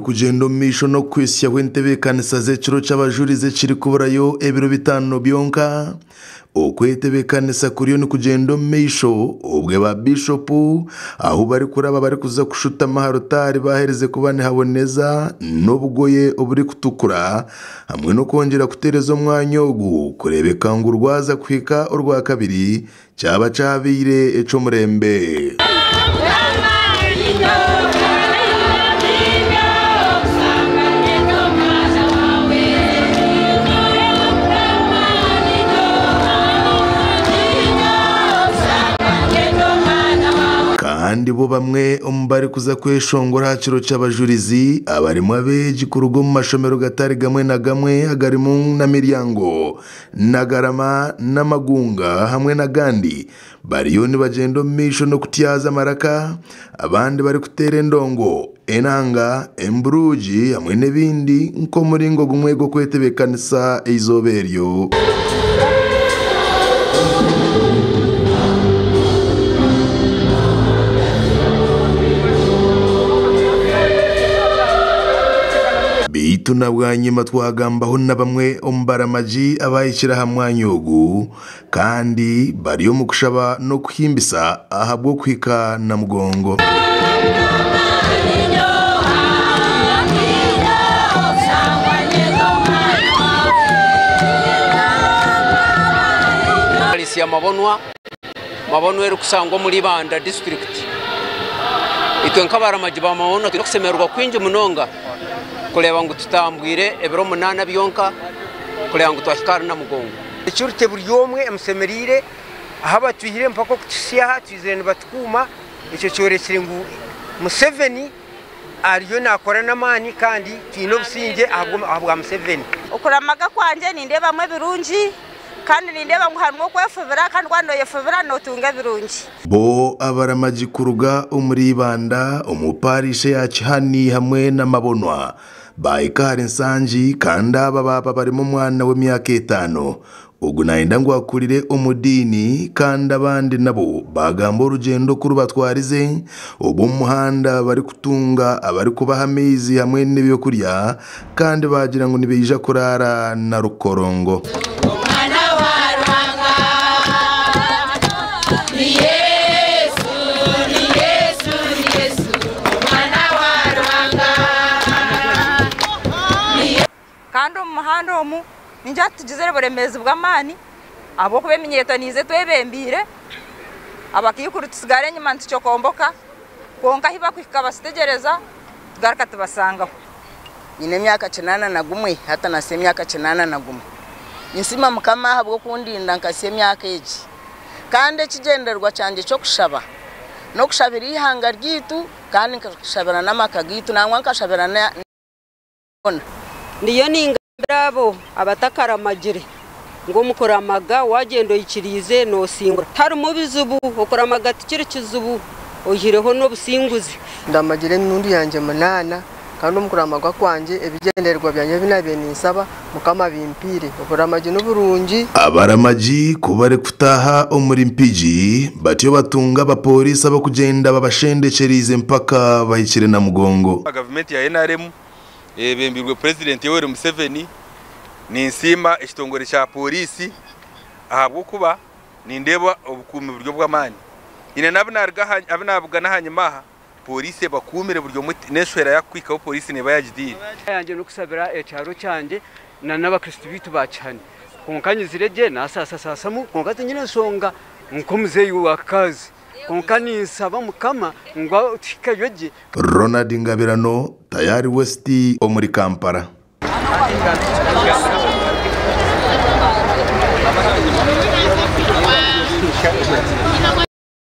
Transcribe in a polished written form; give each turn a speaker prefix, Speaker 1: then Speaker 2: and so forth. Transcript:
Speaker 1: kugenda misho no kwisya kwentebekaniza z'ekiro cy'abajurize kiri kuburayo ebiro bitano byonka okwetebekanisa kuriyo ni kugenda misho ubwe ba bishop aho bari kuraba bari kuza kushuta maharotari bahereze kubane haboneza n'ubwoye oburi kutukura hamwe no kongera kutereza umwanya wo kurebeka ngo urwaza kwika urwa kabiri cyaba cabire eco murembe. Kandi bo bamwe bari kuza kweshongora hakiro cy'abajurizi abarimo abeji ku rugo mu mashomero gatari gamwe na gamwe agarimo na miryango nagarama n'amagunga hamwe na gandi bariyo ni bagendo misho no kutyaza maraka abandi bari kutera endongo enanga embruji hamwe n'ebindi nko muri ngo gumwe go kwetebekanisa izoberyo. Tunabwanyima twagambaho na bamwe ombaramaji abayishira hamwanyogu kandi bariyo mu kushaba no kuhimbisa ahabwo kwika na mugongo.
Speaker 2: Alisi ya mabonwa eri kusangwa muri Banda district itwe nkabaramaji ba mabonwa tukusemerwa kwinji munonga kureba ngo tutambwire ebiro 8 byonka kureba ngo twashikara na mugongo icyurute buri yomwe emusemerire ahaba tuhire mpako kutisya twizene batukuma icyo cyorekire ngo Museveni ariyo nakora namani kandi twino businge ahabwa Museveni
Speaker 3: ukuramaga kwanje ninde bamwe birungi kandi nindeba ngo harimo kwefubira kandi wandoye fubira no tunga birungi
Speaker 1: bo abaramaji kuruga umuri Banda umuparishe ya Kihani hamwe na mabonwa baikari nsanji kanda baba barimo mwana w'imyaka 5 ubwo naenda ngo akurire umudini kandi abandi nabo bagamba urugendo kurubatwarize ubu muhanda bari kutunga abari kubaha amezi hamwe n'ibyo kurya kandi bagira ngo nibeja kurara na rukorongo.
Speaker 3: Kandi umuhanda omu ninja tugizere buremezi bw'amani abo kubemenyeto nize twebembire abakiyukuru tusigare nyuma nticokomboka konka hiba kwika basitegereza tugaraka tubasangaho
Speaker 4: nyine myaka 81 hata na myaka 81 insima mukama habwo kundinda nkase myaka eji kandi kigenderwa cyanje cyo kushaba no kushabira ihanga ryitu kandi nkashabira namaka gitu nangwa nkashabira na
Speaker 5: ndiyo ningambrabo abatakara magire ngo mukoramaga wagendo yikirize no singura hari mubizubu ukoramaga tikiri kizubu ojireho no businguzi
Speaker 6: ndamagire nundi yanje manana kandi umukoramaga kwanje ebigenderwa byanye binabenisaba mukama bimpire ukoramaje n'uburungi
Speaker 1: abaramaji kubare kutaha umuri mpiji batiyo batunga abapolisi abo kugenda babashendekerize mpaka bayikire na mugongo.
Speaker 7: Government ya NRM bembirwe President Yoweri Museveni ni nsima ekitongore cya polisi ahabwo kuba nindeba obukumi buryo bw'amani ine nabnabuga nahanyamaha polisi bakumire buryo neshwera yakwikaho polisi ne bayagidire
Speaker 2: yanje no kusabira ecyaro cyanje na n'abakristo bitu bacane konkanyizirege nasasasamu konkati nyine songa nkomuzeyi wakazi konkani saba mukama ngo tikayoje.
Speaker 1: Ronald Ngabirano, Tayari West omuri Kampala.